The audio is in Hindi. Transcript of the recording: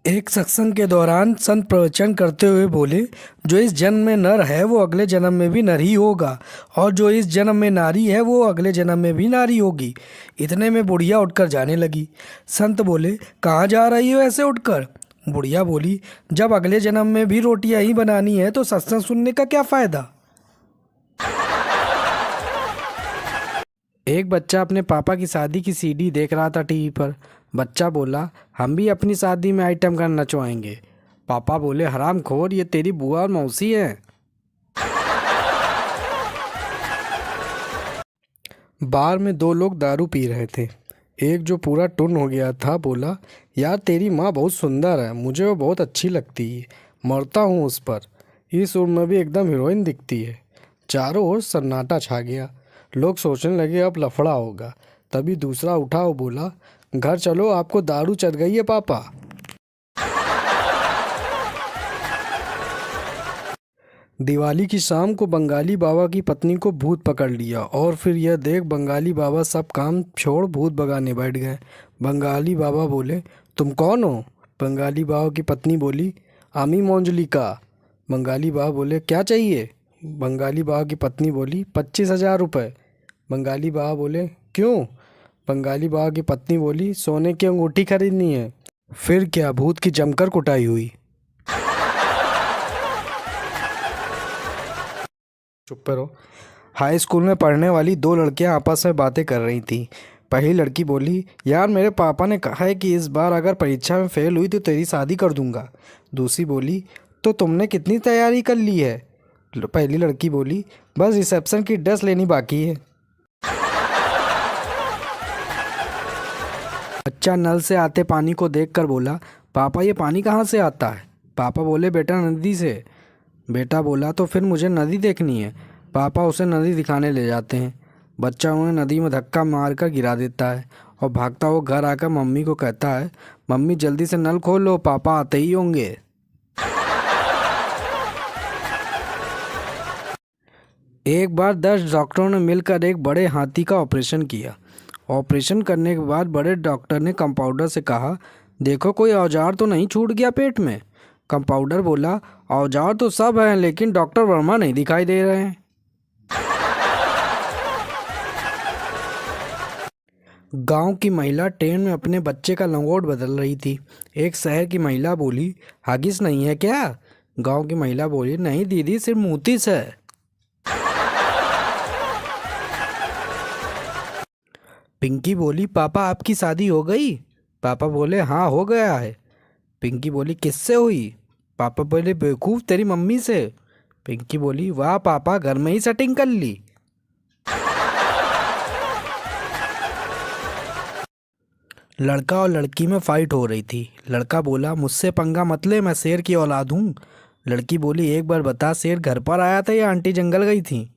एक सत्संग के दौरान संत प्रवचन करते हुए बोले, जो इस जन्म में नर है वो अगले जन्म में भी नर ही होगा, और जो इस जन्म में नारी है वो अगले जन्म में भी नारी होगी। इतने में बुढ़िया उठकर जाने लगी। संत बोले, कहाँ जा रही हो ऐसे उठकर? बुढ़िया बोली, जब अगले जन्म में भी रोटियां ही बनानी है तो सत्संग सुनने का क्या फ़ायदा। एक बच्चा अपने पापा की शादी की सीडी देख रहा था टीवी पर। बच्चा बोला, हम भी अपनी शादी में आइटम गाना नचवाएंगे। पापा बोले, हरामखोर, ये तेरी बुआ और मौसी है। बार में दो लोग दारू पी रहे थे। एक जो पूरा टुन हो गया था बोला, यार तेरी माँ बहुत सुंदर है, मुझे वो बहुत अच्छी लगती है, मरता हूँ उस पर। इस उम्र में भी एकदम हीरोइन दिखती है। चारों ओर सन्नाटा छा गया। लोग सोचने लगे अब लफड़ा होगा। तभी दूसरा उठा और बोला, घर चलो, आपको दारू चढ़ गई है पापा। दिवाली की शाम को बंगाली बाबा की पत्नी को भूत पकड़ लिया और फिर यह देख बंगाली बाबा सब काम छोड़ भूत भगाने बैठ गए। बंगाली बाबा बोले, तुम कौन हो? बंगाली बाबा की पत्नी बोली, आमी मोंजलिका। बंगाली बाबा बोले, क्या चाहिए? बंगाली बाबा की पत्नी बोली, 25,000 रुपये। बंगाली बाबा बोले, क्यों? बंगाली बाबा की पत्नी बोली, सोने की अंगूठी खरीदनी है। फिर क्या, भूत की जमकर कुटाई हुई। चुप रहो। हाई स्कूल में पढ़ने वाली दो लड़कियां आपस में बातें कर रही थीं। पहली लड़की बोली, यार मेरे पापा ने कहा है कि इस बार अगर परीक्षा में फेल हुई तो तेरी शादी कर दूंगा। दूसरी बोली, तो तुमने कितनी तैयारी कर ली है? पहली लड़की बोली, बस रिसेप्शन की ड्रेस लेनी बाकी है। बच्चा नल से आते पानी को देखकर बोला, पापा ये पानी कहाँ से आता है? पापा बोले, बेटा नदी से। बेटा बोला, तो फिर मुझे नदी देखनी है। पापा उसे नदी दिखाने ले जाते हैं। बच्चा उन्हें नदी में धक्का मारकर गिरा देता है और भागता हुआ घर आकर मम्मी को कहता है, मम्मी जल्दी से नल खोल लो, पापा आते ही होंगे। एक बार 10 डॉक्टरों ने मिलकर एक बड़े हाथी का ऑपरेशन किया। ऑपरेशन करने के बाद बड़े डॉक्टर ने कंपाउंडर से कहा, देखो कोई औजार तो नहीं छूट गया पेट में? कंपाउंडर बोला, औजार तो सब हैं लेकिन डॉक्टर वर्मा नहीं दिखाई दे रहे हैं। गांव की महिला ट्रेन में अपने बच्चे का लंगोट बदल रही थी। एक शहर की महिला बोली, हागिस नहीं है क्या? गांव की महिला बोली, नहीं दीदी, सिर्फ मूतिस है। पिंकी बोली, पापा आपकी शादी हो गई? पापा बोले, हाँ हो गया है। पिंकी बोली, किससे हुई? पापा बोले, बेवकूफ़, तेरी मम्मी से। पिंकी बोली, वाह पापा, घर में ही सेटिंग कर ली। लड़का और लड़की में फाइट हो रही थी। लड़का बोला, मुझसे पंगा मत ले, मैं शेर की औलाद हूँ। लड़की बोली, एक बार बता, शेर घर पर आया था या आंटी जंगल गई थी?